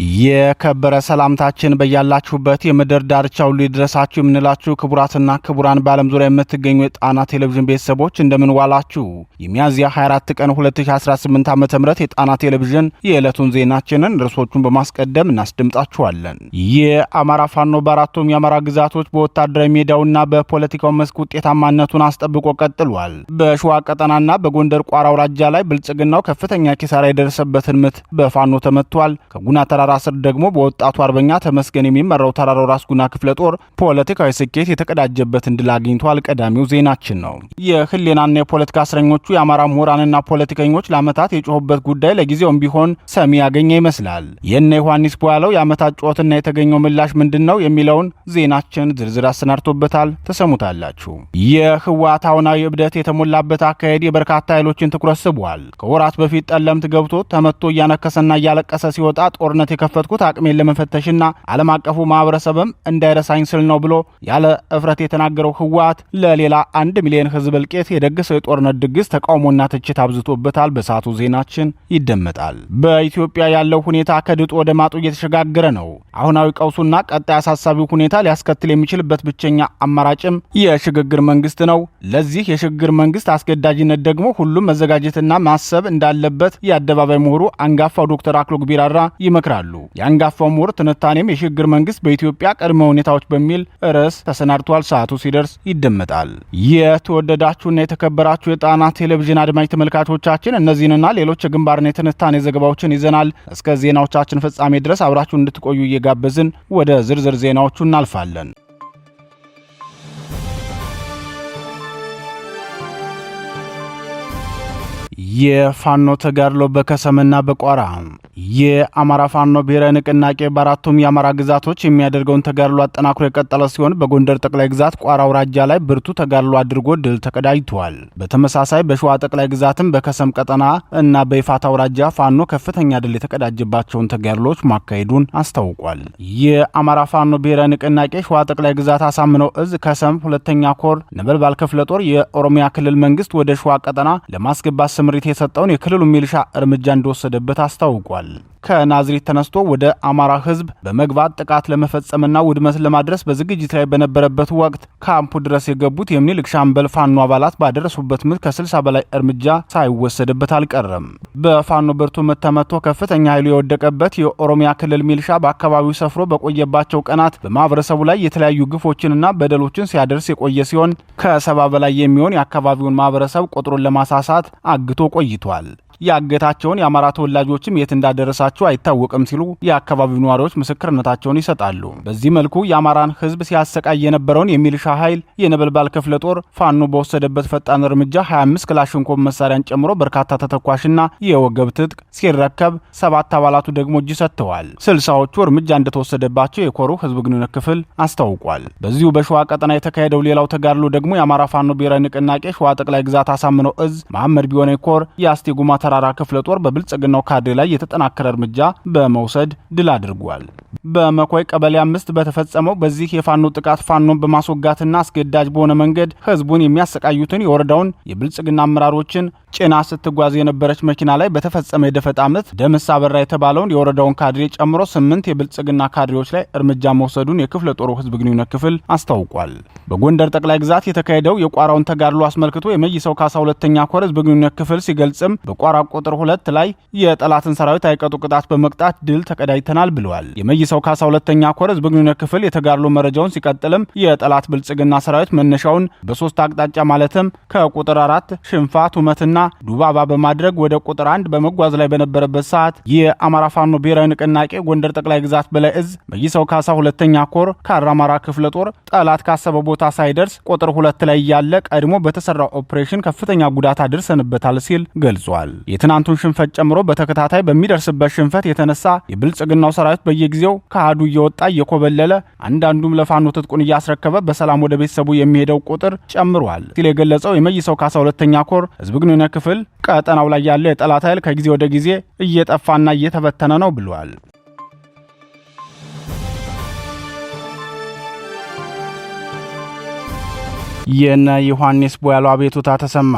የከበረ ሰላምታችን በያላችሁበት የምድር ዳርቻ ሁሉ ይድረሳችሁ የምንላችሁ ክቡራትና ክቡራን በዓለም ዙሪያ የምትገኙ የጣና ቴሌቪዥን ቤተሰቦች እንደምን ዋላችሁ። የሚያዝያ 24 ቀን 2018 ዓ.ም የጣና ቴሌቪዥን የዕለቱን ዜናችንን ርዕሶቹን በማስቀደም እናስደምጣችኋለን። የአማራ ፋኖ በአራቱም የአማራ ግዛቶች በወታደራዊ ሜዳውና በፖለቲካው መስክ ውጤታማነቱን አስጠብቆ ቀጥሏል። በሸዋ ቀጠናና በጎንደር ቋራ አውራጃ ላይ ብልጽግናው ከፍተኛ ኪሳራ የደረሰበትን ምት በፋኖ ተመቷል። ከጉና ተራራ ስር ደግሞ በወጣቱ አርበኛ ተመስገን የሚመራው ተራራው ራስ ጉና ክፍለ ጦር ፖለቲካዊ ስኬት የተቀዳጀበትን ድል አግኝቷል። ቀዳሚው ዜናችን ነው። የህሊናና የፖለቲካ እስረኞቹ የአማራ ምሁራንና ፖለቲከኞች ለዓመታት የጮሁበት ጉዳይ ለጊዜውም ቢሆን ሰሚ ያገኘ ይመስላል። የነ ዮሐንስ ቦያለው የዓመታት ጮትና የተገኘው ምላሽ ምንድነው የሚለውን ዜናችን ዝርዝር አሰናድቶበታል። ተሰሙታላችሁ። የህወሓት አሁናዊ እብደት የተሞላበት አካሄድ የበርካታ ኃይሎችን ትኩረት ስቧል። ከወራት በፊት ጠለምት ገብቶ ተመቶ እያነከሰና እያለቀሰ ሲወጣ ጦርነት የከፈትኩት አቅሜን ለመፈተሽና ዓለም አቀፉ ማህበረሰብም እንዳይረሳኝ ስል ነው ብሎ ያለ እፍረት የተናገረው ህወሓት ለሌላ 1 ሚሊዮን ህዝብ እልቂት የደገሰው የጦርነት ድግስ ተቃውሞና ትችት አብዝቶበታል። በሰዓቱ ዜናችን ይደመጣል። በኢትዮጵያ ያለው ሁኔታ ከድጡ ወደ ማጡ እየተሸጋገረ ነው። አሁናዊ ቀውሱና ቀጣይ አሳሳቢው ሁኔታ ሊያስከትል የሚችልበት ብቸኛ አማራጭም የሽግግር መንግስት ነው። ለዚህ የሽግግር መንግስት አስገዳጅነት ደግሞ ሁሉም መዘጋጀትና ማሰብ እንዳለበት የአደባባይ ምሁሩ አንጋፋው ዶክተር አክሎግ ቢራራ ይመክራሉ። የአንጋፋው ምሁር ትንታኔም የሽግግር መንግስት በኢትዮጵያ ቅድመ ሁኔታዎች በሚል ርዕስ ተሰናድቷል። ሰዓቱ ሲደርስ ይደመጣል። የተወደዳችሁና የተከበራችሁ የጣና ቴሌቪዥን አድማጭ ተመልካቾቻችን እነዚህንና ሌሎች የግንባርና የትንታኔ ዘገባዎችን ይዘናል። እስከ ዜናዎቻችን ፍጻሜ ድረስ አብራችሁን እንድትቆዩ እየጋበዝን ወደ ዝርዝር ዜናዎቹ እናልፋለን። የፋኖ ተጋድሎ በከሰምና በቋራ የአማራ ፋኖ ብሔራዊ ንቅናቄ በአራቱም የአማራ ግዛቶች የሚያደርገውን ተጋድሎ አጠናክሮ የቀጠለ ሲሆን በጎንደር ጠቅላይ ግዛት ቋራ አውራጃ ላይ ብርቱ ተጋድሎ አድርጎ ድል ተቀዳጅቷል። በተመሳሳይ በሸዋ ጠቅላይ ግዛትም በከሰም ቀጠና እና በይፋት አውራጃ ፋኖ ከፍተኛ ድል የተቀዳጀባቸውን ተጋድሎች ማካሄዱን አስታውቋል። የአማራ ፋኖ ብሔራዊ ንቅናቄ ሸዋ ጠቅላይ ግዛት አሳምነው እዝ ከሰም ሁለተኛ ኮር ነበልባል ክፍለ ጦር የኦሮሚያ ክልል መንግስት ወደ ሸዋ ቀጠና ለማስገባት ስምሪት የሰጠውን የክልሉ ሚሊሻ እርምጃ እንደወሰደበት አስታውቋል። ከናዝሬት ተነስቶ ወደ አማራ ህዝብ በመግባት ጥቃት ለመፈጸምና ውድመት ለማድረስ በዝግጅት ላይ በነበረበት ወቅት ካምፑ ድረስ የገቡት የሚኒልክ ሻምበል ፋኖ አባላት ባደረሱበት ምት ከ60 በላይ እርምጃ ሳይወሰድበት አልቀረም። በፋኖ ብርቱ ምት ተመቶ ከፍተኛ ኃይሉ የወደቀበት የኦሮሚያ ክልል ሚሊሻ በአካባቢው ሰፍሮ በቆየባቸው ቀናት በማህበረሰቡ ላይ የተለያዩ ግፎችንና በደሎችን ሲያደርስ የቆየ ሲሆን ከ70 በላይ የሚሆን የአካባቢውን ማህበረሰብ ቁጥሩን ለማሳሳት አግቶ ቆይቷል። ያገታቸውን የአማራ ተወላጆችም የት እንዳደረሳቸው አይታወቅም ሲሉ የአካባቢው ነዋሪዎች ምስክርነታቸውን ይሰጣሉ። በዚህ መልኩ የአማራን ህዝብ ሲያሰቃይ የነበረውን የሚሊሻ ኃይል የነበልባል ክፍለ ጦር ፋኖ በወሰደበት ፈጣን እርምጃ 25 ክላሽንኮቭ መሳሪያን ጨምሮ በርካታ ተተኳሽና የወገብ ትጥቅ ሲረከብ 7 አባላቱ ደግሞ እጅ ሰጥተዋል። 60ዎቹ እርምጃ እንደተወሰደባቸው የኮሩ ህዝብ ግንኙነት ክፍል አስታውቋል። በዚሁ በሸዋ ቀጠና የተካሄደው ሌላው ተጋድሎ ደግሞ የአማራ ፋኖ ብሔራዊ ንቅናቄ ሸዋ ጠቅላይ ግዛት አሳምነው እዝ መሐመድ ቢሆነ ኮር የአስቴጉማ ተራራ ክፍለ ጦር በብልጽግናው ካድሬ ላይ የተጠናከረ እርምጃ በመውሰድ ድል አድርጓል። በመኮይ ቀበሌ 5 በተፈጸመው በዚህ የፋኖ ጥቃት ፋኖን በማስወጋትና አስገዳጅ በሆነ መንገድ ህዝቡን የሚያሰቃዩትን የወረዳውን የብልጽግና አመራሮችን ጭና ስትጓዝ የነበረች መኪና ላይ በተፈጸመ የደፈጣ ምት ደምስ አበራ የተባለውን የወረዳውን ካድሬ ጨምሮ 8 የብልጽግና ካድሬዎች ላይ እርምጃ መውሰዱን የክፍለ ጦሩ ህዝብ ግንኙነት ክፍል አስታውቋል። በጎንደር ጠቅላይ ግዛት የተካሄደው የቋራውን ተጋድሎ አስመልክቶ የመይሰው ካሳ ሁለተኛ ኮር ህዝብ ግንኙነት ክፍል ሲገልጽም በቋራ ቁጥር 2 ላይ የጠላትን ሰራዊት አይቀጡ ቅጣት በመቅጣት ድል ተቀዳጅተናል ብለዋል። የመይሰው ካሳ ሁለተኛ ኮር ህዝብ ግንኙነት ክፍል የተጋድሎ መረጃውን ሲቀጥልም የጠላት ብልጽግና ሰራዊት መነሻውን በ3 አቅጣጫ ማለትም ከቁጥር 4 ሽንፋ ቱመትና ዱባባ በማድረግ ወደ ቁጥር 1 በመጓዝ ላይ በነበረበት ሰዓት የአማራ ፋኖ ብሔራዊ ንቅናቄ ጎንደር ጠቅላይ ግዛት በላይ እዝ መይሰው ካሳ ሁለተኛ ኮር ከአራማራ ክፍለ ጦር ጠላት ካሰበ ቦታ ሳይደርስ ቁጥር 2 ላይ ያለ ቀድሞ በተሰራው ኦፕሬሽን ከፍተኛ ጉዳት አድርሰንበታል ሲል ገልጿል። የትናንቱን ሽንፈት ጨምሮ በተከታታይ በሚደርስበት ሽንፈት የተነሳ የብልጽግናው ሰራዊት በየጊዜው ከአዱ እየወጣ እየኮበለለ አንዳንዱም ለፋኖ ትጥቁን እያስረከበ በሰላም ወደ ቤተሰቡ የሚሄደው ቁጥር ጨምሯል ሲል የገለጸው የመይሰው ካሳ ሁለተኛ ኮር ህዝብ ግንኙነት ክፍል ቀጠናው ላይ ያለ የጠላት ኃይል ከጊዜ ወደ ጊዜ እየጠፋና እየተበተነ ነው ብሏል። የነ ዮሐንስ ቦያለው አቤቱታ ተሰማ።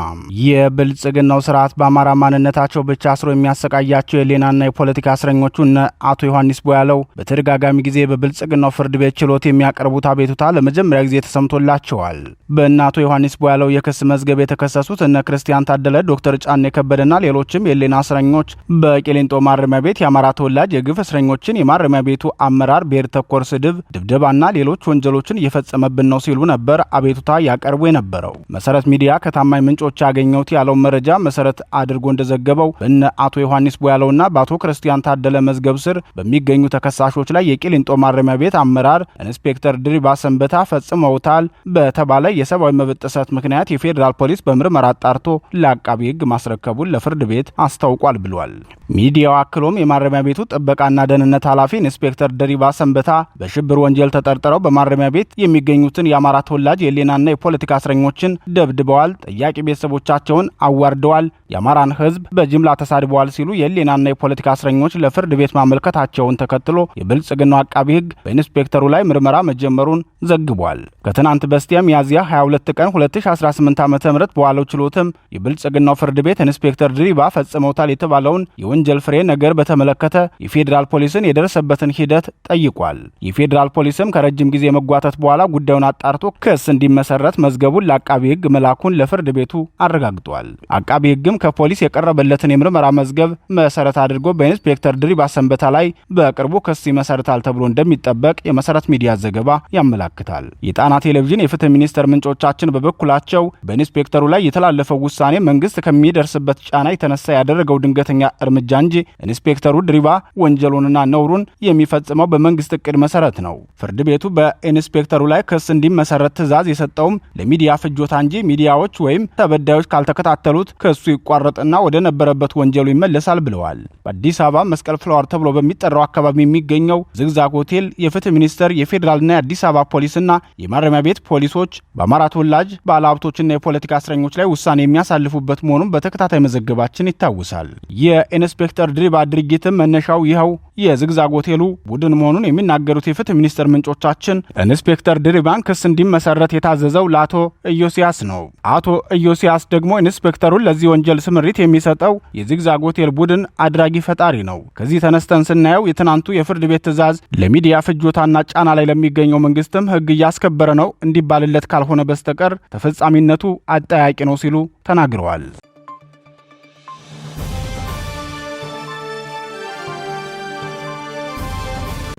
የብልጽግናው ስርዓት በአማራ ማንነታቸው ብቻ አስሮ የሚያሰቃያቸው የሌናና የፖለቲካ እስረኞቹ እነ አቶ ዮሐንስ ቦያለው በተደጋጋሚ ጊዜ በብልጽግናው ፍርድ ቤት ችሎት የሚያቀርቡት አቤቱታ ለመጀመሪያ ጊዜ ተሰምቶላቸዋል። በእነ አቶ ዮሐንስ ቦያለው የክስ መዝገብ የተከሰሱት እነ ክርስቲያን ታደለ፣ ዶክተር ጫኔ ከበደና ሌሎችም የሌና እስረኞች በቂሊንጦ ማረሚያ ቤት የአማራ ተወላጅ የግፍ እስረኞችን የማረሚያ ቤቱ አመራር ብሔር ተኮር ስድብ፣ ድብደባና ሌሎች ወንጀሎችን እየፈጸመብን ነው ሲሉ ነበር አቤቱታ ያቀርቡ የነበረው። መሰረት ሚዲያ ከታማኝ ምንጮች ያገኘሁት ያለው መረጃ መሰረት አድርጎ እንደዘገበው በእነ አቶ ዮሐንስ ቦያለውና በአቶ ክርስቲያን ታደለ መዝገብ ስር በሚገኙ ተከሳሾች ላይ የቂሊንጦ ማረሚያ ቤት አመራር ኢንስፔክተር ድሪባ ሰንበታ ፈጽመውታል በተባለ የሰብአዊ መብት ጥሰት ምክንያት የፌዴራል ፖሊስ በምርመራ አጣርቶ ለአቃቢ ሕግ ማስረከቡን ለፍርድ ቤት አስታውቋል ብሏል። ሚዲያው አክሎም የማረሚያ ቤቱ ጥበቃና ደህንነት ኃላፊ ኢንስፔክተር ድሪባ ሰንበታ በሽብር ወንጀል ተጠርጥረው በማረሚያ ቤት የሚገኙትን የአማራ ተወላጅ የሌናና የፖለቲካ እስረኞችን ደብድበዋል፣ ጠያቂ ቤተሰቦቻቸውን አዋርደዋል፣ የአማራን ሕዝብ በጅምላ ተሳድበዋል ሲሉ የሌናና የፖለቲካ እስረኞች ለፍርድ ቤት ማመልከታቸውን ተከትሎ የብልጽግናው አቃቢ ሕግ በኢንስፔክተሩ ላይ ምርመራ መጀመሩን ዘግቧል። ከትናንት በስቲያ ሚያዝያ 22 ቀን 2018 ዓ.ም በዋለው ችሎትም የብልጽግናው ፍርድ ቤት ኢንስፔክተር ድሪባ ፈጽመውታል የተባለውን የወንጀል ፍሬ ነገር በተመለከተ የፌዴራል ፖሊስን የደረሰበትን ሂደት ጠይቋል። የፌዴራል ፖሊስም ከረጅም ጊዜ መጓተት በኋላ ጉዳዩን አጣርቶ ክስ እንዲመሰረት መዝገቡን ለአቃቢ ሕግ መላኩን ለፍርድ ቤቱ አረጋግጧል። አቃቢ ሕግም ከፖሊስ የቀረበለትን የምርመራ መዝገብ መሰረት አድርጎ በኢንስፔክተር ድሪባ ሰንበታ ላይ በቅርቡ ክስ ይመሰርታል ተብሎ እንደሚጠበቅ የመሰረት ሚዲያ ዘገባ ያመላክታል። የጣና ቴሌቪዥን የፍትህ ሚኒስቴር ምንጮቻችን በበኩላቸው በኢንስፔክተሩ ላይ የተላለፈው ውሳኔ መንግስት ከሚደርስበት ጫና የተነሳ ያደረገው ድንገተኛ እርምጃ እንጂ ኢንስፔክተሩ ድሪባ ወንጀሉንና ነውሩን የሚፈጽመው በመንግስት እቅድ መሰረት ነው። ፍርድ ቤቱ በኢንስፔክተሩ ላይ ክስ እንዲመሰረት ትዕዛዝ የሰጠውም ለሚዲያ ፍጆታ እንጂ ሚዲያዎች ወይም ተበዳዮች ካልተከታተሉት ክሱ ይቋረጥና ወደ ነበረበት ወንጀሉ ይመለሳል ብለዋል። በአዲስ አበባ መስቀል ፍላወር ተብሎ በሚጠራው አካባቢ የሚገኘው ዝግዛግ ሆቴል የፍትህ ሚኒስቴር የፌዴራልና የአዲስ አበባ ፖሊስና የማረሚያ ቤት ፖሊሶች በአማራ ተወላጅ ባለሀብቶችና የፖለቲካ እስረኞች ላይ ውሳኔ የሚያሳልፉበት መሆኑን በተከታታይ መዘገባችን ይታወሳል። የኢንስፔክተር ድሪባ ድርጊትም መነሻው ይኸው የዝግዛግ ሆቴሉ ቡድን መሆኑን የሚናገሩት የፍትህ ሚኒስቴር ምንጮቻችን ኢንስፔክተር ድሪባን ክስ እንዲመሰረት የታዘዘው ለአቶ ኢዮስያስ ነው። አቶ ኢዮስያስ ደግሞ ኢንስፔክተሩን ለዚህ ወንጀል ስምሪት የሚሰጠው የዝግዛግ ሆቴል ቡድን አድራጊ ፈጣሪ ነው። ከዚህ ተነስተን ስናየው የትናንቱ የፍርድ ቤት ትዕዛዝ ለሚዲያ ፍጆታና ጫና ላይ ለሚገኘው መንግስትም ህግ እያስከበረ ነው እንዲባልለት ካልሆነ በስተቀር ተፈጻሚነቱ አጠያቂ ነው ሲሉ ተናግረዋል።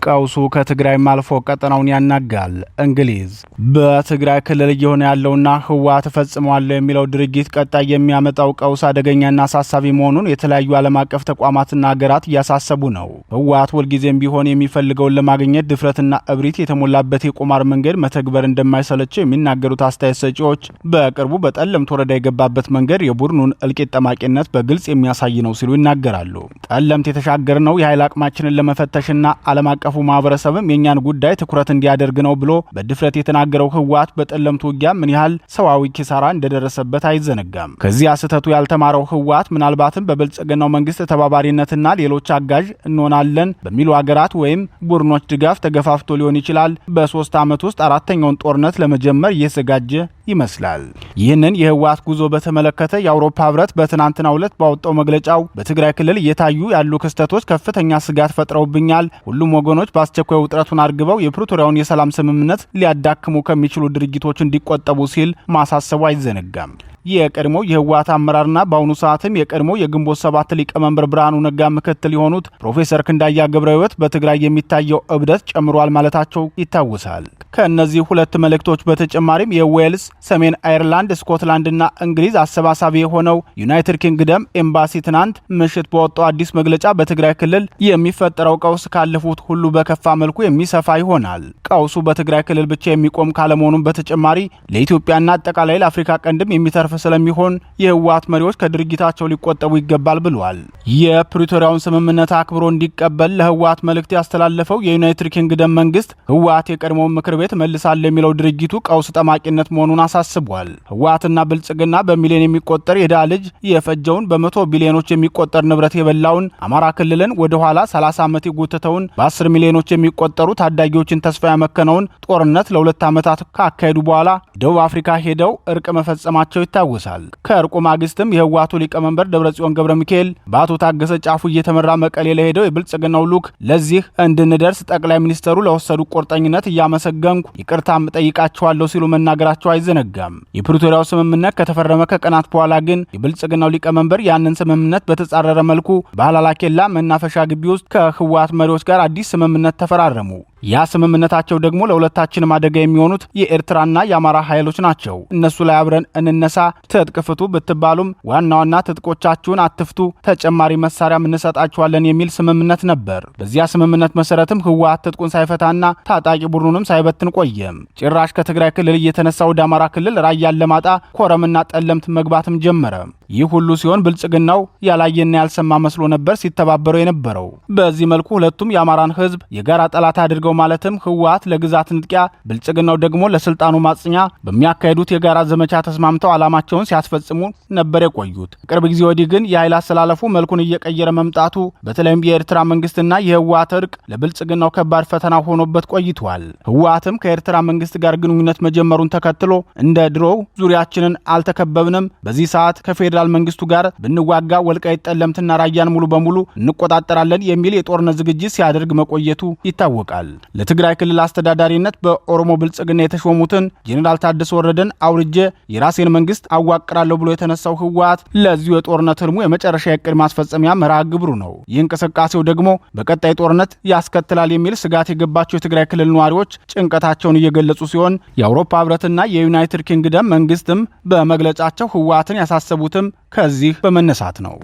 ቀውሱ ከትግራይም አልፎ ቀጠናውን ያናጋል። እንግሊዝ በትግራይ ክልል እየሆነ ያለውና ህወሓት ፈጽመዋል የሚለው ድርጊት ቀጣይ የሚያመጣው ቀውስ አደገኛና አሳሳቢ መሆኑን የተለያዩ ዓለም አቀፍ ተቋማትና ሀገራት እያሳሰቡ ነው። ህወሓት ሁልጊዜም ቢሆን የሚፈልገውን ለማግኘት ድፍረትና እብሪት የተሞላበት የቁማር መንገድ መተግበር እንደማይሰለቸው የሚናገሩት አስተያየት ሰጪዎች በቅርቡ በጠለምት ወረዳ የገባበት መንገድ የቡድኑን እልቂት ጠማቂነት በግልጽ የሚያሳይ ነው ሲሉ ይናገራሉ። ጠለምት የተሻገርነው የኃይል አቅማችንን ለመፈተሽና ዓለም አቀፉ ማህበረሰብም የኛን ጉዳይ ትኩረት እንዲያደርግ ነው ብሎ በድፍረት የተናገረው ህወሓት በጠለምት ውጊያ ምን ያህል ሰዋዊ ኪሳራ እንደደረሰበት አይዘነጋም። ከዚያ ስህተቱ ያልተማረው ህወሓት ምናልባትም በብልጽግናው መንግስት ተባባሪነትና ሌሎች አጋዥ እንሆናለን በሚሉ ሀገራት ወይም ቡድኖች ድጋፍ ተገፋፍቶ ሊሆን ይችላል በ3 ዓመት ውስጥ አራተኛውን ጦርነት ለመጀመር እየተዘጋጀ ይመስላል። ይህንን የህወሓት ጉዞ በተመለከተ የአውሮፓ ህብረት በትናንትናው ዕለት ባወጣው መግለጫው በትግራይ ክልል እየታዩ ያሉ ክስተቶች ከፍተኛ ስጋት ፈጥረውብኛል፣ ሁሉም ወገኖች በአስቸኳይ ውጥረቱን አርግበው የፕሪቶሪያውን የሰላም ስምምነት ሊያዳክሙ ከሚችሉ ድርጊቶች እንዲቆጠቡ ሲል ማሳሰቡ አይዘነጋም። የቀድሞ የህወሓት አመራርና በአሁኑ ሰዓትም የቀድሞ የግንቦት 7 ሊቀመንበር ብርሃኑ ነጋ ምክትል የሆኑት ፕሮፌሰር ክንዳያ ገብረህይወት በትግራይ የሚታየው እብደት ጨምሯል ማለታቸው ይታወሳል። ከእነዚህ ሁለት መልእክቶች በተጨማሪም የዌልስ፣ ሰሜን አይርላንድ፣ ስኮትላንድና እንግሊዝ አሰባሳቢ የሆነው ዩናይትድ ኪንግደም ኤምባሲ ትናንት ምሽት በወጣው አዲስ መግለጫ በትግራይ ክልል የሚፈጠረው ቀውስ ካለፉት ሁሉ በከፋ መልኩ የሚሰፋ ይሆናል። ቀውሱ በትግራይ ክልል ብቻ የሚቆም ካለመሆኑም በተጨማሪ ለኢትዮጵያና አጠቃላይ ለአፍሪካ ቀንድም የሚተርፍ ስለሚሆን የህወሓት መሪዎች ከድርጊታቸው ሊቆጠቡ ይገባል ብሏል። የፕሪቶሪያውን ስምምነት አክብሮ እንዲቀበል ለህወሓት መልእክት ያስተላለፈው የዩናይትድ ኪንግደም መንግስት ህወሓት የቀድሞውን ምክር ቤት መልሳል የሚለው ድርጊቱ ቀውስ ጠማቂነት መሆኑን አሳስቧል። ህወሓትና ብልጽግና በሚሊዮን የሚቆጠር የድሃ ልጅ የፈጀውን በመቶ ቢሊዮኖች የሚቆጠር ንብረት የበላውን አማራ ክልልን ወደ ኋላ 30 ዓመት የጎተተውን በ10 ሚሊዮኖች የሚቆጠሩ ታዳጊዎችን ተስፋ ያመከነውን ጦርነት ለሁለት ዓመታት ካካሄዱ በኋላ ደቡብ አፍሪካ ሄደው እርቅ መፈጸማቸው ይታወሳል። ከእርቁ ማግስትም የህወሓቱ ሊቀመንበር ደብረጽዮን ገብረ ሚካኤል በአቶ ታገሰ ጫፉ እየተመራ መቀሌ ለሄደው የብልጽግናው ሉክ ለዚህ እንድንደርስ ጠቅላይ ሚኒስተሩ ለወሰዱ ቁርጠኝነት እያመሰገንኩ ይቅርታም ጠይቃቸዋለሁ ሲሉ መናገራቸው አይዘነጋም። የፕሪቶሪያው ስምምነት ከተፈረመ ከቀናት በኋላ ግን የብልጽግናው ሊቀመንበር ያንን ስምምነት በተጻረረ መልኩ በሃላላ ኬላ መናፈሻ ግቢ ውስጥ ከህወሓት መሪዎች ጋር አዲስ ስምምነት ተፈራረሙ። ያ ስምምነታቸው ደግሞ ለሁለታችንም አደጋ የሚሆኑት የኤርትራና የአማራ ኃይሎች ናቸው። እነሱ ላይ አብረን እንነሳ፣ ትጥቅ ፍቱ ብትባሉም ዋና ዋና ትጥቆቻችሁን አትፍቱ፣ ተጨማሪ መሳሪያም እንሰጣችኋለን የሚል ስምምነት ነበር። በዚያ ስምምነት መሰረትም ህወሓት ትጥቁን ሳይፈታና ታጣቂ ቡድኑንም ሳይበትን ቆየም። ጭራሽ ከትግራይ ክልል እየተነሳ ወደ አማራ ክልል ራያ አላማጣ፣ ኮረምና ጠለምት መግባትም ጀመረ። ይህ ሁሉ ሲሆን ብልጽግናው ያላየና ያልሰማ መስሎ ነበር ሲተባበሩ የነበረው። በዚህ መልኩ ሁለቱም የአማራን ህዝብ የጋራ ጠላት አድርገው ማለትም ህወሓት ለግዛት ንጥቂያ፣ ብልጽግናው ደግሞ ለስልጣኑ ማጽኛ በሚያካሄዱት የጋራ ዘመቻ ተስማምተው ዓላማቸውን ሲያስፈጽሙ ነበር የቆዩት። ቅርብ ጊዜ ወዲህ ግን የኃይል አሰላለፉ መልኩን እየቀየረ መምጣቱ በተለይም የኤርትራ መንግስትና የህወሓት እርቅ ለብልጽግናው ከባድ ፈተና ሆኖበት ቆይቷል። ህወሓትም ከኤርትራ መንግስት ጋር ግንኙነት መጀመሩን ተከትሎ እንደ ድሮው ዙሪያችንን አልተከበብንም፣ በዚህ ሰዓት ከፌዴራል መንግስቱ ጋር ብንዋጋ ወልቃይት ጠለምትና ራያን ሙሉ በሙሉ እንቆጣጠራለን የሚል የጦርነት ዝግጅት ሲያደርግ መቆየቱ ይታወቃል። ለትግራይ ክልል አስተዳዳሪነት በኦሮሞ ብልጽግና የተሾሙትን ጄኔራል ታደሰ ወረደን አውርጄ የራሴን መንግስት አዋቅራለሁ ብሎ የተነሳው ህወሓት ለዚሁ የጦርነት ህልሙ የመጨረሻ የዕቅድ ማስፈጸሚያ መርሃ ግብሩ ነው። ይህ እንቅስቃሴው ደግሞ በቀጣይ ጦርነት ያስከትላል የሚል ስጋት የገባቸው የትግራይ ክልል ነዋሪዎች ጭንቀታቸውን እየገለጹ ሲሆን የአውሮፓ ህብረትና የዩናይትድ ኪንግደም መንግስትም በመግለጫቸው ህወሓትን ያሳሰቡትም ከዚህ በመነሳት ነው።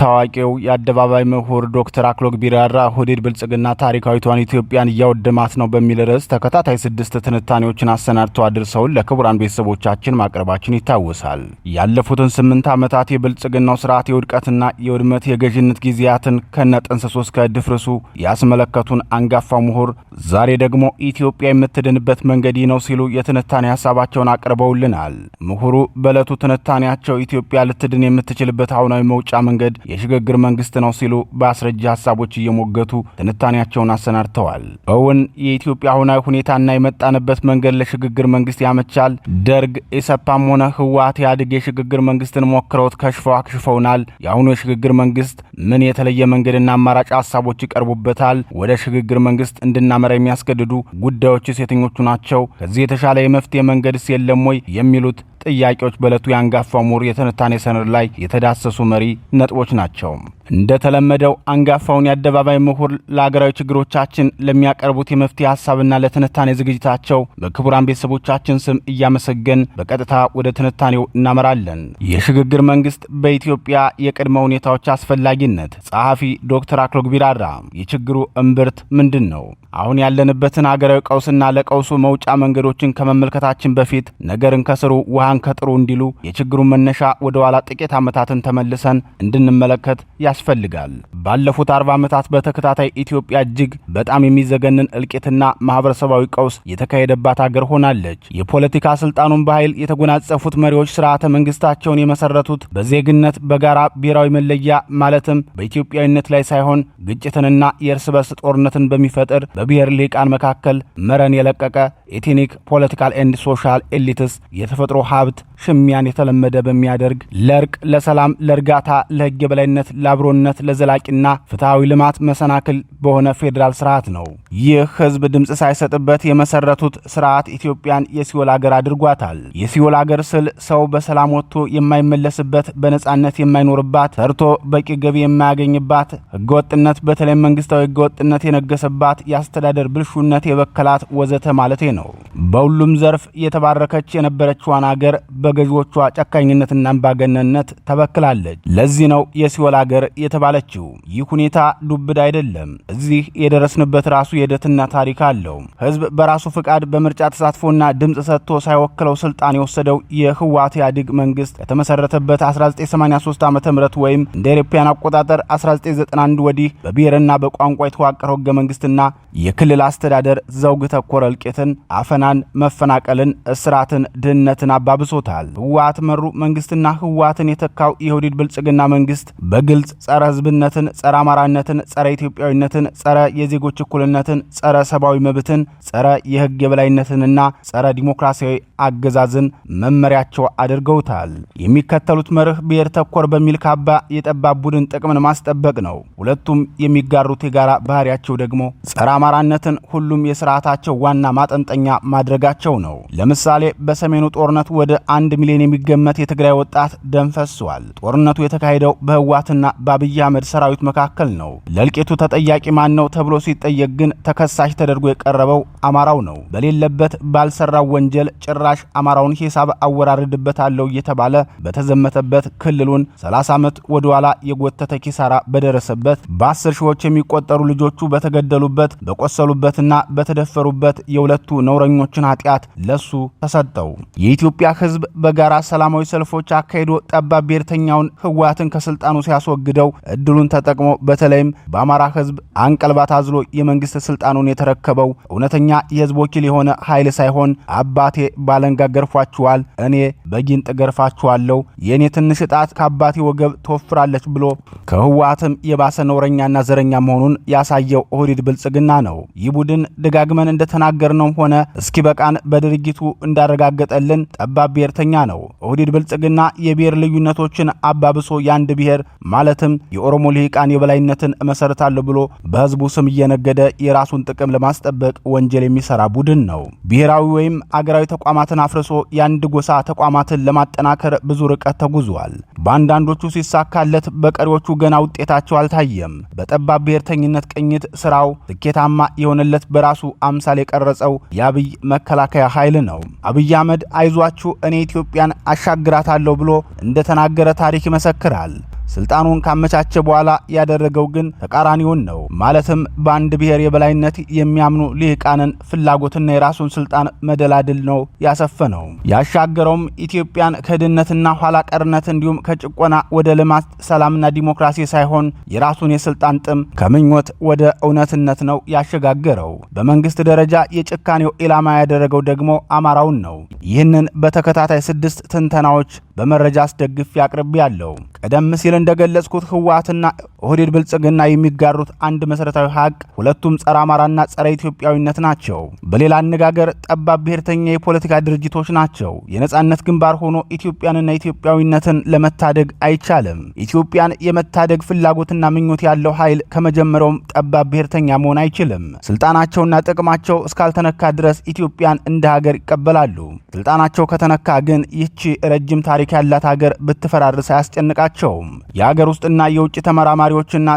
ታዋቂው የአደባባይ ምሁር ዶክተር አክሎግ ቢራራ ኦህዴድ ብልጽግና ታሪካዊቷን ኢትዮጵያን እያወደማት ነው በሚል ርዕስ ተከታታይ 6 ትንታኔዎችን አሰናድተው አድርሰውን ለክቡራን ቤተሰቦቻችን ማቅረባችን ይታወሳል። ያለፉትን 8 ዓመታት የብልጽግናው ስርዓት የውድቀትና የውድመት የገዥነት ጊዜያትን ከነጥንስሱ እስከ ድፍርሱ ያስመለከቱን አንጋፋው ምሁር ዛሬ ደግሞ ኢትዮጵያ የምትድንበት መንገድ ነው ሲሉ የትንታኔ ሀሳባቸውን አቅርበውልናል። ምሁሩ በዕለቱ ትንታኔያቸው ኢትዮጵያ ልትድን የምትችልበት አሁናዊ መውጫ መንገድ የሽግግር መንግስት ነው ሲሉ በአስረጃ ሐሳቦች እየሞገቱ ትንታኔያቸውን አሰናድተዋል። እውን የኢትዮጵያ አሁናዊ ሁኔታና የመጣንበት መንገድ ለሽግግር መንግስት ያመቻል? ደርግ ኢሰፓም ሆነ ህወሓት ኢህአዴግ የሽግግር መንግስትን ሞክረውት አክሽፈውናል። የአሁኑ የሽግግር መንግስት ምን የተለየ መንገድና አማራጭ ሐሳቦች ይቀርቡበታል? ወደ ሽግግር መንግስት እንድናመራ የሚያስገድዱ ጉዳዮችስ የትኞቹ ናቸው? ከዚህ የተሻለ የመፍትሄ መንገድስ የለም ወይ? የሚሉት ጥያቄዎች በዕለቱ የአንጋፋው ምሁር የትንታኔ ሰነድ ላይ የተዳሰሱ መሪ ነጥቦች ናቸው። እንደተለመደው አንጋፋውን የአደባባይ ምሁር ለሀገራዊ ችግሮቻችን ለሚያቀርቡት የመፍትሄ ሀሳብና ለትንታኔ ዝግጅታቸው በክቡራን ቤተሰቦቻችን ስም እያመሰገን በቀጥታ ወደ ትንታኔው እናመራለን። የሽግግር መንግስት በኢትዮጵያ የቅድመ ሁኔታዎች አስፈላጊነት፣ ጸሐፊ ዶክተር አክሎግ ቢራራ። የችግሩ እምብርት ምንድን ነው? አሁን ያለንበትን ሀገራዊ ቀውስና ለቀውሱ መውጫ መንገዶችን ከመመልከታችን በፊት ነገርን ከስሩ ውሃን ከጥሩ እንዲሉ የችግሩን መነሻ ወደ ኋላ ጥቂት ዓመታትን ተመልሰን እንድንመለከት ያስፈልጋል። ባለፉት 40 ዓመታት በተከታታይ ኢትዮጵያ እጅግ በጣም የሚዘገንን እልቂትና ማህበረሰባዊ ቀውስ የተካሄደባት ሀገር ሆናለች። የፖለቲካ ስልጣኑን በኃይል የተጎናጸፉት መሪዎች ስርዓተ መንግስታቸውን የመሰረቱት በዜግነት በጋራ ብሔራዊ መለያ ማለትም በኢትዮጵያዊነት ላይ ሳይሆን ግጭትንና የእርስ በርስ ጦርነትን በሚፈጥር በብሔር ልሂቃን መካከል መረን የለቀቀ ኤትኒክ ፖለቲካል ኤንድ ሶሻል ኤሊትስ የተፈጥሮ ሀብት ሽሚያን የተለመደ በሚያደርግ ለእርቅ፣ ለሰላም፣ ለእርጋታ፣ ለህግ የበላይነት፣ ለአብሮነት፣ ለዘላቂና ፍትሃዊ ልማት መሰናክል በሆነ ፌዴራል ስርዓት ነው። ይህ ህዝብ ድምፅ ሳይሰጥበት የመሰረቱት ስርዓት ኢትዮጵያን የሲኦል አገር አድርጓታል። የሲኦል አገር ስል ሰው በሰላም ወጥቶ የማይመለስበት፣ በነጻነት የማይኖርባት፣ ሰርቶ በቂ ገቢ የማያገኝባት፣ ህገወጥነት በተለይም መንግስታዊ ህገወጥነት የነገሰባት፣ የማስተዳደር ብልሹነት የበከላት ወዘተ ማለቴ ነው። በሁሉም ዘርፍ የተባረከች የነበረችዋን አገር በገዢዎቿ ጨካኝነትና አምባገነንነት ተበክላለች። ለዚህ ነው የሲኦል አገር የተባለችው። ይህ ሁኔታ ዱብዳ አይደለም። እዚህ የደረስንበት ራሱ የሂደትና ታሪክ አለው። ህዝብ በራሱ ፍቃድ በምርጫ ተሳትፎና ድምጽ ሰጥቶ ሳይወክለው ስልጣን የወሰደው የህወሓት ኢህአዴግ መንግስት ከተመሰረተበት 1983 ዓ.ም ወይም እንደ አውሮፓውያን አቆጣጠር 1991 ወዲህ በብሔርና በቋንቋ የተዋቀረው ህገ መንግስትና የክልል አስተዳደር ዘውግ ተኮር እልቂትን፣ አፈናን፣ መፈናቀልን፣ እስራትን፣ ድህነትን አባብሶታል። ህወሓት መሩ መንግስትና ህወሓትን የተካው የኦህዴድ ብልጽግና መንግስት በግልጽ ጸረ ህዝብነትን፣ ጸረ አማራነትን፣ ጸረ ኢትዮጵያዊነትን፣ ጸረ የዜጎች እኩልነትን፣ ጸረ ሰብአዊ መብትን፣ ጸረ የህግ የበላይነትንና ጸረ ዲሞክራሲያዊ አገዛዝን መመሪያቸው አድርገውታል። የሚከተሉት መርህ ብሔር ተኮር በሚል ካባ የጠባብ ቡድን ጥቅምን ማስጠበቅ ነው። ሁለቱም የሚጋሩት የጋራ ባህሪያቸው ደግሞ ጸረ አማራነትን ሁሉም የስርዓታቸው ዋና ማጠንጠኛ ማድረጋቸው ነው። ለምሳሌ በሰሜኑ ጦርነት ወደ 1 ሚሊዮን የሚገመት የትግራይ ወጣት ደም ፈሷል። ጦርነቱ የተካሄደው በህወሓትና በአብይ አህመድ ሰራዊት መካከል ነው። ለእልቂቱ ተጠያቂ ማን ነው ተብሎ ሲጠየቅ ግን ተከሳሽ ተደርጎ የቀረበው አማራው ነው። በሌለበት ባልሰራው ወንጀል ጭራሽ አማራውን ሂሳብ አወራርድበታለሁ እየተባለ በተዘመተበት ክልሉን 30 ዓመት ወደ ኋላ የጎተተ ኪሳራ በደረሰበት በ10 ሺዎች የሚቆጠሩ ልጆቹ በተገደሉበት በቆሰሉበትና በተደፈሩበት የሁለቱ ነውረኞችን ኃጢአት ለሱ ተሰጠው። የኢትዮጵያ ህዝብ በጋራ ሰላማዊ ሰልፎች አካሂዶ ጠባብ ብሔርተኛውን ህወሓትን ከስልጣኑ ሲያስወግደው እድሉን ተጠቅሞ በተለይም በአማራ ህዝብ አንቀልባ ታዝሎ የመንግስት ስልጣኑን የተረከበው እውነተኛ የህዝብ ወኪል የሆነ ኃይል ሳይሆን አባቴ ባለንጋ ገርፏችኋል፣ እኔ በጊንጥ ገርፋችኋለሁ፣ የኔ ትንሽ ጣት ከአባቴ ወገብ ተወፍራለች ብሎ ከህወሓትም የባሰ ነውረኛና ዘረኛ መሆኑን ያሳየው ኦህዴድ ብልጽግና ነው። ይህ ቡድን ደጋግመን እንደተናገርነው ሆነ እስኪ በቃን በድርጊቱ እንዳረጋገጠልን ጠባብ ብሔርተኛ ነው። ኦህዴድ ብልጽግና የብሔር ልዩነቶችን አባብሶ የአንድ ብሔር ማለትም የኦሮሞ ልሂቃን የበላይነትን እመሰርታለሁ ብሎ በህዝቡ ስም እየነገደ የራሱን ጥቅም ለማስጠበቅ ወንጀል የሚሰራ ቡድን ነው። ብሔራዊ ወይም አገራዊ ተቋማትን አፍርሶ የአንድ ጎሳ ተቋማትን ለማጠናከር ብዙ ርቀት ተጉዟል። በአንዳንዶቹ ሲሳካለት፣ በቀሪዎቹ ገና ውጤታቸው አልታየም። በጠባብ ብሔርተኝነት ቅኝት ስራው ስኬታማ የሆነለት በራሱ አምሳል የቀረጸው የአብይ መከላከያ ኃይል ነው። አብይ አህመድ አይዟችሁ እኔ ኢትዮጵያን አሻግራታለሁ ብሎ እንደተናገረ ታሪክ ይመሰክራል። ስልጣኑን ካመቻቸ በኋላ ያደረገው ግን ተቃራኒውን ነው። ማለትም በአንድ ብሔር የበላይነት የሚያምኑ ልሂቃንን ፍላጎትና የራሱን ስልጣን መደላድል ነው ያሰፈነው። ያሻገረውም ኢትዮጵያን ከድህነትና ኋላ ቀርነት እንዲሁም ከጭቆና ወደ ልማት፣ ሰላምና ዲሞክራሲ ሳይሆን የራሱን የስልጣን ጥም ከምኞት ወደ እውነትነት ነው ያሸጋገረው። በመንግስት ደረጃ የጭካኔው ኢላማ ያደረገው ደግሞ አማራውን ነው። ይህንን በተከታታይ 6 ትንተናዎች በመረጃ አስደግፌ አቅርቤያለሁ። ቀደም ሲል እንደገለጽኩት ህወሓትና ኦህዴድ ብልጽግና የሚጋሩት አንድ መሰረታዊ ሀቅ ሁለቱም ጸረ አማራና ጸረ ኢትዮጵያዊነት ናቸው። በሌላ አነጋገር ጠባብ ብሔርተኛ የፖለቲካ ድርጅቶች ናቸው። የነጻነት ግንባር ሆኖ ኢትዮጵያንና ኢትዮጵያዊነትን ለመታደግ አይቻልም። ኢትዮጵያን የመታደግ ፍላጎትና ምኞት ያለው ኃይል ከመጀመሪያውም ጠባብ ብሔርተኛ መሆን አይችልም። ስልጣናቸውና ጥቅማቸው እስካልተነካ ድረስ ኢትዮጵያን እንደ ሀገር ይቀበላሉ። ስልጣናቸው ከተነካ ግን ይህቺ ረጅም ታሪክ ያላት ሀገር ብትፈራርስ አያስጨንቃቸውም። የሀገር ውስጥና የውጭ ተመራማሪዎችና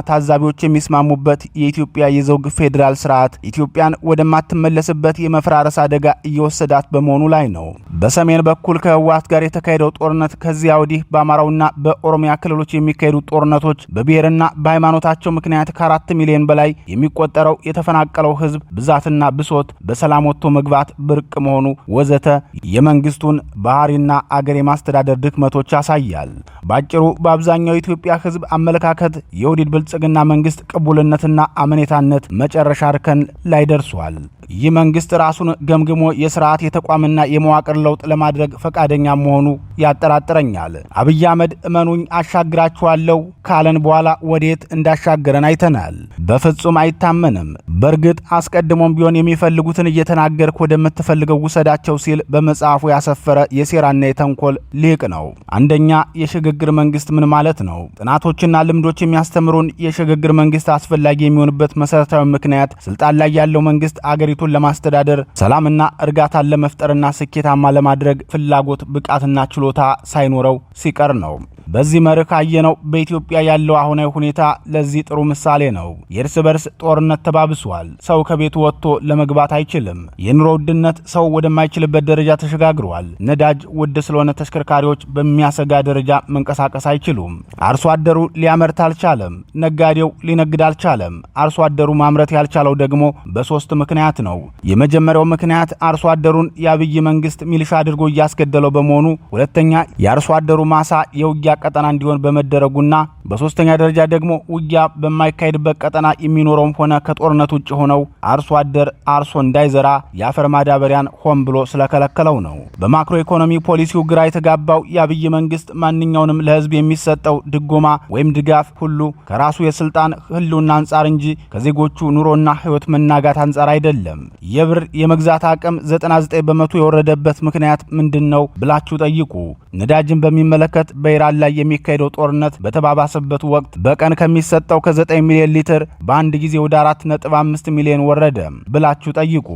ታዛቢዎች የሚስማሙበት የኢትዮጵያ የዘውግ ፌዴራል ስርዓት ኢትዮጵያን ወደማትመለስበት የመፈራረስ አደጋ እየወሰዳት በመሆኑ ላይ ነው። በሰሜን በኩል ከህወሓት ጋር የተካሄደው ጦርነት ከዚያ ወዲህ በአማራውና በኦሮሚያ ክልሎች የሚካሄዱ ጦርነቶች በብሔርና በሃይማኖታቸው ምክንያት ከ4 ሚሊዮን በላይ የሚቆጠረው የተፈናቀለው ህዝብ ብዛትና ብሶት፣ በሰላም ወጥቶ መግባት ብርቅ መሆኑ ወዘተ የመንግስቱን ባህሪና አገር የማስተዳደር ድክመቶች ያሳያል። ባጭሩ በአብዛኛው የኢትዮጵያ ህዝብ አመለካከት የኦህዴድ ብልጽግና መንግስት ቅቡልነትና አመኔታነት መጨረሻ እርከን ላይ ደርሷል። ይህ መንግስት ራሱን ገምግሞ የስርዓት የተቋምና የመዋቅር ለውጥ ለማድረግ ፈቃደኛ መሆኑ ያጠራጥረኛል። አብይ አህመድ እመኑኝ አሻግራችኋለሁ ካለን በኋላ ወዴት እንዳሻገረን አይተናል። በፍጹም አይታመንም። በእርግጥ አስቀድሞም ቢሆን የሚፈልጉትን እየተናገርክ ወደምትፈልገው ውሰዳቸው ሲል በመጽሐፉ ያሰፈረ የሴራና የተንኮል ሊቅ ነው። አንደኛ የሽግግር መንግስት ምን ማለት ነው? ጥናቶችና ልምዶች የሚያስተምሩን የሽግግር መንግስት አስፈላጊ የሚሆንበት መሰረታዊ ምክንያት ስልጣን ላይ ያለው መንግስት አገሪቱን ለማስተዳደር ሰላምና እርጋታን ለመፍጠርና ስኬታማ ለማድረግ ፍላጎት፣ ብቃትና ችሎታ ሳይኖረው ሲቀር ነው። በዚህ መርህ ካየነው በኢትዮጵያ ያለው አሁናዊ ሁኔታ ለዚህ ጥሩ ምሳሌ ነው። የእርስ በርስ ጦርነት ተባብሷል። ሰው ከቤቱ ወጥቶ ለመግባት አይችልም። የኑሮ ውድነት ሰው ወደማይችልበት ደረጃ ተሸጋግሯል። ነዳጅ ውድ ስለሆነ ተሽከርካሪዎች በሚያሰጋ ደረጃ መንቀሳቀስ አይችሉም። አርሶ አደሩ ሊያመርት አልቻለም። ነጋዴው ሊነግድ አልቻለም። አርሶ አደሩ ማምረት ያልቻለው ደግሞ በሶስት ምክንያት ነው። የመጀመሪያው ምክንያት አርሶ አደሩን የአብይ መንግስት ሚሊሻ አድርጎ እያስገደለው በመሆኑ፣ ሁለተኛ የአርሶ አደሩ ማሳ የውጊያ ቀጠና እንዲሆን በመደረጉና በሶስተኛ ደረጃ ደግሞ ውጊያ በማይካሄድበት ቀጠና የሚኖረውም ሆነ ከጦርነት ውጭ ሆነው አርሶ አደር አርሶ እንዳይዘራ የአፈር ማዳበሪያን ሆን ብሎ ስለከለከለው ነው። በማክሮ ኢኮኖሚ ፖሊሲው ግራ የተጋባው የአብይ መንግስት ማንኛውንም ለህዝብ የሚሰጠው ድጎማ ወይም ድጋፍ ሁሉ ከራሱ የስልጣን ህልውና አንጻር እንጂ ከዜጎቹ ኑሮና ህይወት መናጋት አንጻር አይደለም። የብር የመግዛት አቅም 99 በመቶ የወረደበት ምክንያት ምንድነው ብላችሁ ጠይቁ። ነዳጅን በሚመለከት በኢራን ላይ የሚካሄደው ጦርነት በተባባሰበት ወቅት በቀን ከሚሰጠው ከ9 ሚሊዮን ሊትር በአንድ ጊዜ ወደ 4.5 ሚሊዮን ወረደ ብላችሁ ጠይቁ።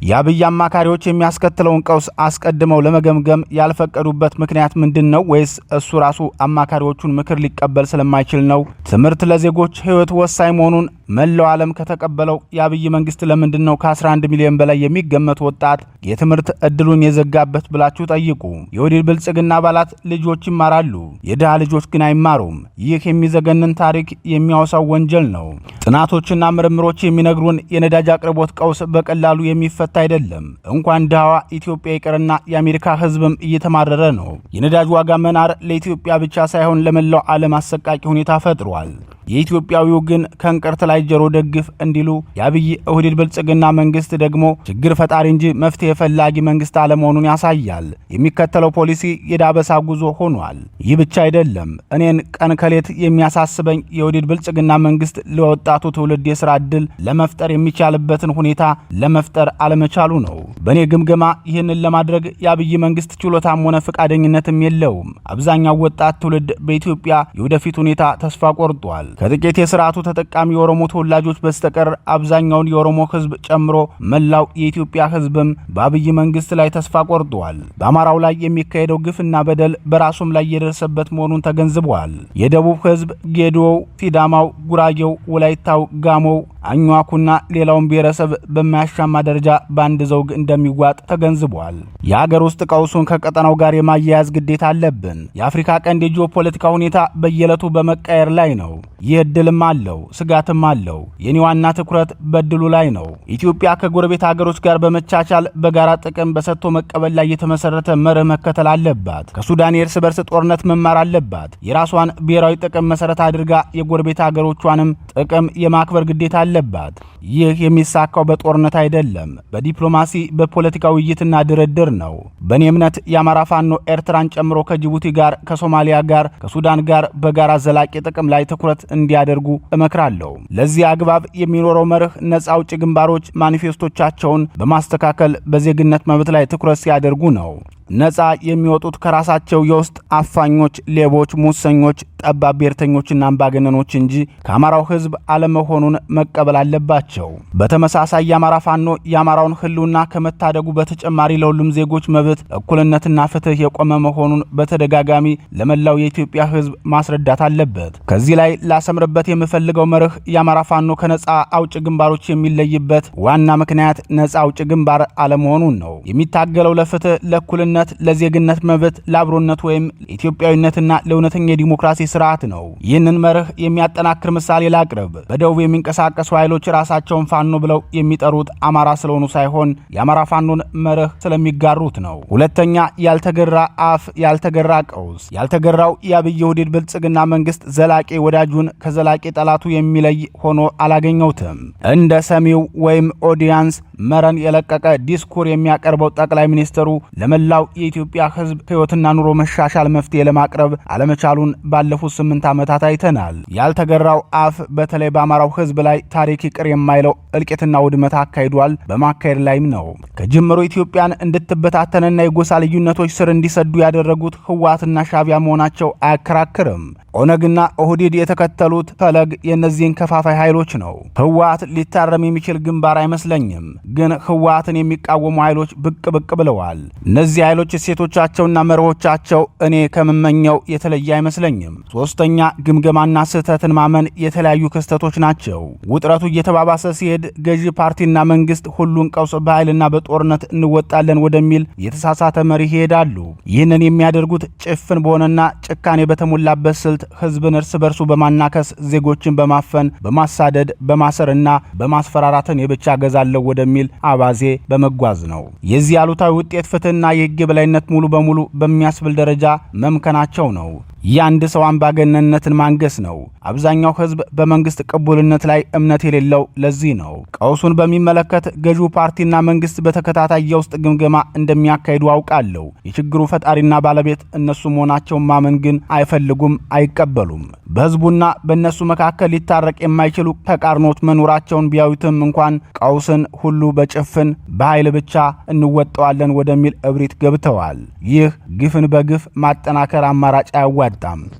የአብይ አማካሪዎች የሚያስከትለውን ቀውስ አስቀድመው ለመገምገም ያልፈቀዱበት ምክንያት ምንድነው? ወይስ እሱ ራሱ አማካሪዎቹን ምክር ሊቀበል ስለማይችል ነው? ትምህርት ለዜጎች ህይወት ወሳኝ መሆኑን መላው ዓለም ከተቀበለው የአብይ መንግስት ለምንድነው ከ11 ሚሊዮን በላይ የሚገመት ወጣት የትምህርት እድሉን የዘጋበት ብላችሁ ጠይቁ። የወዲድ ብልጽግና አባላት ልጆች ይማራሉ፣ የድሃ ልጆች ግን አይማሩም። ይህ የሚዘገንን ታሪክ የሚያወሳው ወንጀል ነው። ጥናቶችና ምርምሮች የሚነግሩን የነዳጅ አቅርቦት ቀውስ በቀላሉ የሚፈታ አይደለም። እንኳን ድሃዋ ኢትዮጵያ ይቅርና የአሜሪካ ህዝብም እየተማረረ ነው። የነዳጅ ዋጋ መናር ለኢትዮጵያ ብቻ ሳይሆን ለመላው ዓለም አሰቃቂ ሁኔታ ፈጥሯል። የኢትዮጵያዊው ግን ከእንቅርት ላይ ጆሮ ደግፍ እንዲሉ የአብይ ኦህዴድ ብልጽግና መንግስት ደግሞ ችግር ፈጣሪ እንጂ መፍትሄ ፈላጊ መንግስት አለመሆኑን ያሳያል። የሚከተለው ፖሊሲ የዳበሳ ጉዞ ሆኗል። ይህ ብቻ አይደለም። እኔን ቀን ከሌት የሚያሳስበኝ የኦህዴድ ብልጽግና መንግስት ለወጣቱ ትውልድ የሥራ ዕድል ለመፍጠር የሚቻልበትን ሁኔታ ለመፍጠር አለመቻሉ ነው። በእኔ ግምገማ ይህንን ለማድረግ የአብይ መንግስት ችሎታም ሆነ ፈቃደኝነትም የለውም። አብዛኛው ወጣት ትውልድ በኢትዮጵያ የወደፊት ሁኔታ ተስፋ ቆርጧል። ከጥቂት የሥርዓቱ ተጠቃሚ የኦሮሞ ተወላጆች በስተቀር አብዛኛውን የኦሮሞ ህዝብ ጨምሮ መላው የኢትዮጵያ ህዝብም በአብይ መንግስት ላይ ተስፋ ቆርጧል። በአማራው ላይ የሚካሄደው ግፍና በደል በራሱም ላይ የደረሰበት መሆኑን ተገንዝቧል። የደቡብ ህዝብ ጌዶው፣ ሲዳማው፣ ጉራጌው፣ ወላይታው፣ ጋሞው፣ አኝዋኩና ሌላውን ብሔረሰብ በማያሻማ ደረጃ በአንድ ዘውግ እንደሚዋጥ ተገንዝቧል። የሀገር ውስጥ ቀውሱን ከቀጠናው ጋር የማያያዝ ግዴታ አለብን። የአፍሪካ ቀንድ የጂኦፖለቲካ ሁኔታ በየዕለቱ በመቃየር ላይ ነው። ይህ ዕድልም አለው፣ ስጋትም አለው። የኔ ዋና ትኩረት በድሉ ላይ ነው። ኢትዮጵያ ከጎረቤት ሀገሮች ጋር በመቻቻል በጋራ ጥቅም በሰጥቶ መቀበል ላይ የተመሰረተ መርህ መከተል አለባት። ከሱዳን የእርስ በርስ ጦርነት መማር አለባት። የራሷን ብሔራዊ ጥቅም መሰረት አድርጋ የጎረቤት ሀገሮቿንም ጥቅም የማክበር ግዴታ አለባት። ይህ የሚሳካው በጦርነት አይደለም፣ በዲፕሎማሲ በፖለቲካ ውይይትና ድርድር ነው። በእኔ እምነት የአማራ ፋኖ ኤርትራን ጨምሮ ከጅቡቲ ጋር፣ ከሶማሊያ ጋር፣ ከሱዳን ጋር በጋራ ዘላቂ ጥቅም ላይ ትኩረት እንዲያደርጉ እመክራለሁ። ለዚህ አግባብ የሚኖረው መርህ ነፃ አውጪ ግንባሮች ማኒፌስቶቻቸውን በማስተካከል በዜግነት መብት ላይ ትኩረት ሲያደርጉ ነው። ነፃ የሚወጡት ከራሳቸው የውስጥ አፋኞች፣ ሌቦች፣ ሙሰኞች፣ ጠባብ ብሔርተኞችና አምባገነኖች እንጂ ከአማራው ህዝብ አለመሆኑን መቀበል አለባቸው። በተመሳሳይ የአማራ ፋኖ የአማራውን ህልውና ከመታደጉ በተጨማሪ ለሁሉም ዜጎች መብት፣ እኩልነትና ፍትህ የቆመ መሆኑን በተደጋጋሚ ለመላው የኢትዮጵያ ህዝብ ማስረዳት አለበት። ከዚህ ላይ ላሰምርበት የምፈልገው መርህ የአማራ ፋኖ ከነፃ አውጭ ግንባሮች የሚለይበት ዋና ምክንያት ነፃ አውጭ ግንባር አለመሆኑን ነው። የሚታገለው ለፍትህ፣ ለእኩልነት፣ ለዜግነት መብት፣ ለአብሮነት ወይም ኢትዮጵያዊነትና ለእውነተኛ የዲሞክራሲ ስርዓት ነው። ይህንን መርህ የሚያጠናክር ምሳሌ ላቅርብ። በደቡብ የሚንቀሳቀሱ ኃይሎች ራሳቸውን ፋኖ ብለው የሚጠሩት አማራ ስለሆኑ ሳይሆን የአማራ ፋኖን መርህ ስለሚጋሩት ነው። ሁለተኛ፣ ያልተገራ አፍ፣ ያልተገራ ቀውስ። ያልተገራው የአብይ ኦህዴድ ብልጽግና መንግስት ዘላቂ ወዳጁን ከዘላቂ ጠላቱ የሚለይ ሆኖ አላገኘውትም። እንደ ሰሚው ወይም ኦዲያንስ መረን የለቀቀ ዲስኩር የሚያቀርበው ጠቅላይ ሚኒስትሩ ለመላው ለመላው የኢትዮጵያ ሕዝብ ሕይወትና ኑሮ መሻሻል መፍትሄ ለማቅረብ አለመቻሉን ባለፉት 8 ዓመታት አይተናል። ያልተገራው አፍ በተለይ በአማራው ሕዝብ ላይ ታሪክ ይቅር የማይለው እልቂትና ውድመት አካሂዷል፣ በማካሄድ ላይም ነው። ከጅምሩ ኢትዮጵያን እንድትበታተንና የጎሳ ልዩነቶች ስር እንዲሰዱ ያደረጉት ህወሓትና ሻዕቢያ መሆናቸው አያከራክርም። ኦነግና ኦህዴድ የተከተሉት ፈለግ የእነዚህን ከፋፋይ ኃይሎች ነው። ህወሓት ሊታረም የሚችል ግንባር አይመስለኝም፣ ግን ህወሓትን የሚቃወሙ ኃይሎች ብቅ ብቅ ብለዋል። እነዚህ ኃይሎች እሴቶቻቸውና መርሆቻቸው እኔ ከምመኘው የተለየ አይመስለኝም። ሶስተኛ ግምገማና ስህተትን ማመን የተለያዩ ክስተቶች ናቸው። ውጥረቱ እየተባባሰ ሲሄድ ገዢ ፓርቲና መንግስት ሁሉን ቀውስ በኃይልና በጦርነት እንወጣለን ወደሚል የተሳሳተ መሪ ይሄዳሉ። ይህንን የሚያደርጉት ጭፍን በሆነና ጭካኔ በተሞላበት ስልት ህዝብን እርስ በርሱ በማናከስ ዜጎችን በማፈን በማሳደድ በማሰርና በማስፈራራትን የብቻ ገዛለው ወደሚል አባዜ በመጓዝ ነው። የዚህ አሉታዊ ውጤት ፍትህና የህግ የበላይነት ሙሉ በሙሉ በሚያስብል ደረጃ መምከናቸው ነው። የአንድ ሰው አምባገነንነትን ማንገስ ነው። አብዛኛው ህዝብ በመንግስት ቅቡልነት ላይ እምነት የሌለው ለዚህ ነው። ቀውሱን በሚመለከት ገዢው ፓርቲና መንግስት በተከታታይ የውስጥ ግምገማ እንደሚያካሂዱ አውቃለሁ። የችግሩ ፈጣሪና ባለቤት እነሱ መሆናቸውን ማመን ግን አይፈልጉም፣ አይቀበሉም። በህዝቡና በእነሱ መካከል ሊታረቅ የማይችሉ ተቃርኖት መኖራቸውን ቢያዩትም እንኳን ቀውስን ሁሉ በጭፍን በኃይል ብቻ እንወጣዋለን ወደሚል እብሪት ገብተዋል። ይህ ግፍን በግፍ ማጠናከር አማራጭ አያዋጣም።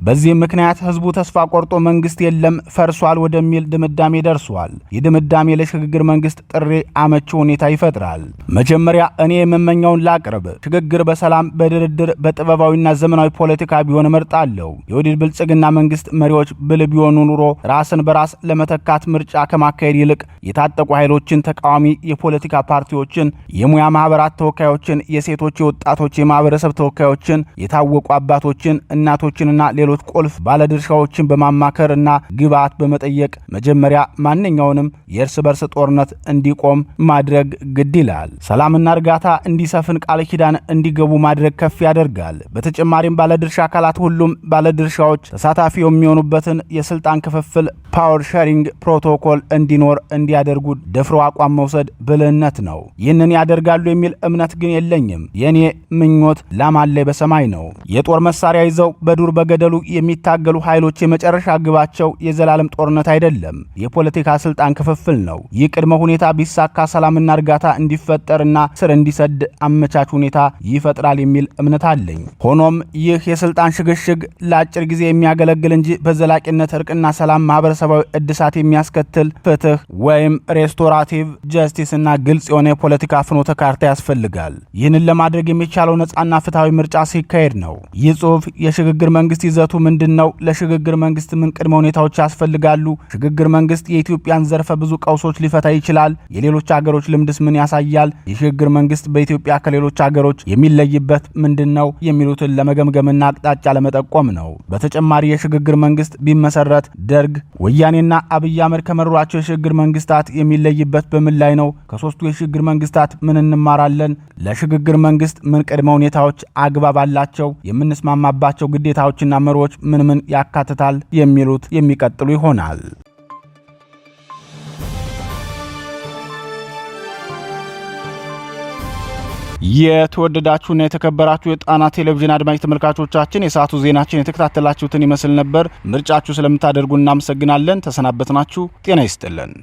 በዚህ ምክንያት ህዝቡ ተስፋ ቆርጦ መንግስት የለም ፈርሷል ወደሚል ድምዳሜ ደርሷል። ይህ ድምዳሜ ለሽግግር መንግስት ጥሪ አመቺ ሁኔታ ይፈጥራል። መጀመሪያ እኔ የምመኘውን ላቅርብ። ሽግግር በሰላም በድርድር በጥበባዊና ዘመናዊ ፖለቲካ ቢሆን እመርጣለሁ። የወዲድ ብልጽግና መንግስት መሪዎች ብል ቢሆኑ ኑሮ ራስን በራስ ለመተካት ምርጫ ከማካሄድ ይልቅ የታጠቁ ኃይሎችን፣ ተቃዋሚ የፖለቲካ ፓርቲዎችን፣ የሙያ ማህበራት ተወካዮችን፣ የሴቶች የወጣቶች የማህበረሰብ ተወካዮችን፣ የታወቁ አባቶችን፣ እናቶችንና ሌሎች ቁልፍ ባለድርሻዎችን በማማከርና ግብዓት በመጠየቅ መጀመሪያ ማንኛውንም የእርስ በርስ ጦርነት እንዲቆም ማድረግ ግድ ይላል። ሰላምና እርጋታ እንዲሰፍን ቃል ኪዳን እንዲገቡ ማድረግ ከፍ ያደርጋል። በተጨማሪም ባለድርሻ አካላት ሁሉም ባለድርሻዎች ተሳታፊ የሚሆኑበትን የስልጣን ክፍፍል ፓወር ሼሪንግ ፕሮቶኮል እንዲኖር እንዲያደርጉ ደፍሮ አቋም መውሰድ ብልህነት ነው። ይህንን ያደርጋሉ የሚል እምነት ግን የለኝም። የኔ ምኞት ላማላይ በሰማይ ነው። የጦር መሳሪያ ይዘው በዱር በገደሉ የሚታገሉ ኃይሎች የመጨረሻ ግባቸው የዘላለም ጦርነት አይደለም፣ የፖለቲካ ስልጣን ክፍፍል ነው። ይህ ቅድመ ሁኔታ ቢሳካ ሰላምና እርጋታ እንዲፈጠርና ስር እንዲሰድ አመቻች ሁኔታ ይፈጥራል የሚል እምነት አለኝ። ሆኖም ይህ የስልጣን ሽግሽግ ለአጭር ጊዜ የሚያገለግል እንጂ በዘላቂነት እርቅና ሰላም ማህበረሰባዊ እድሳት የሚያስከትል ፍትህ ወይም ሬስቶራቲቭ ጀስቲስ እና ግልጽ የሆነ የፖለቲካ ፍኖተ ካርታ ያስፈልጋል። ይህንን ለማድረግ የሚቻለው ነጻና ፍትሃዊ ምርጫ ሲካሄድ ነው። ይህ ጽሁፍ የሽግግር መንግስት ይዘቱ ምንድነው? ለሽግግር መንግስት ምን ቅድመ ሁኔታዎች ያስፈልጋሉ? ሽግግር መንግስት የኢትዮጵያን ዘርፈ ብዙ ቀውሶች ሊፈታ ይችላል? የሌሎች ሀገሮች ልምድስ ምን ያሳያል? የሽግግር መንግስት በኢትዮጵያ ከሌሎች ሀገሮች የሚለይበት ምንድነው? የሚሉትን ለመገምገምና አቅጣጫ ለመጠቆም ነው። በተጨማሪ የሽግግር መንግስት ቢመሰረት ደርግ፣ ወያኔና አብይ አህመድ ከመሯቸው የሽግግር መንግስታት የሚለይበት በምን ላይ ነው? ከሶስቱ የሽግግር መንግስታት ምን እንማራለን? ለሽግግር መንግስት ምን ቅድመ ሁኔታዎች አግባብ አላቸው? የምንስማማባቸው ግዴታዎችና መርሆች ምን ምን ያካትታል? የሚሉት የሚቀጥሉ ይሆናል። የተወደዳችሁና የተከበራችሁ የጣና ቴሌቪዥን አድማጭ ተመልካቾቻችን የሰዓቱ ዜናችን የተከታተላችሁትን ይመስል ነበር። ምርጫችሁ ስለምታደርጉ እናመሰግናለን። ተሰናበትናችሁ። ጤና ይስጥልን።